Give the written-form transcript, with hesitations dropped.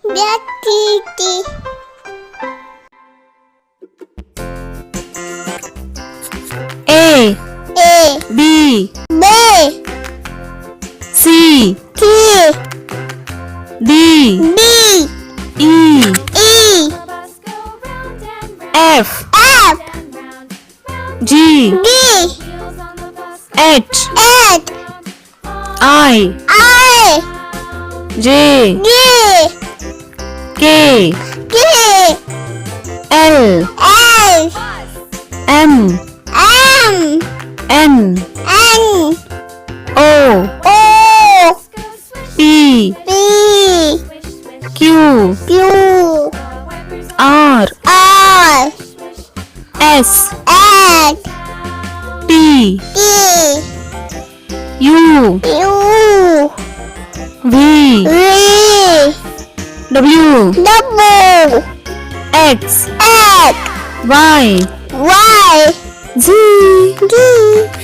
T. A B C D E F G H I J K L M N O P Q R S T U V W X Y Z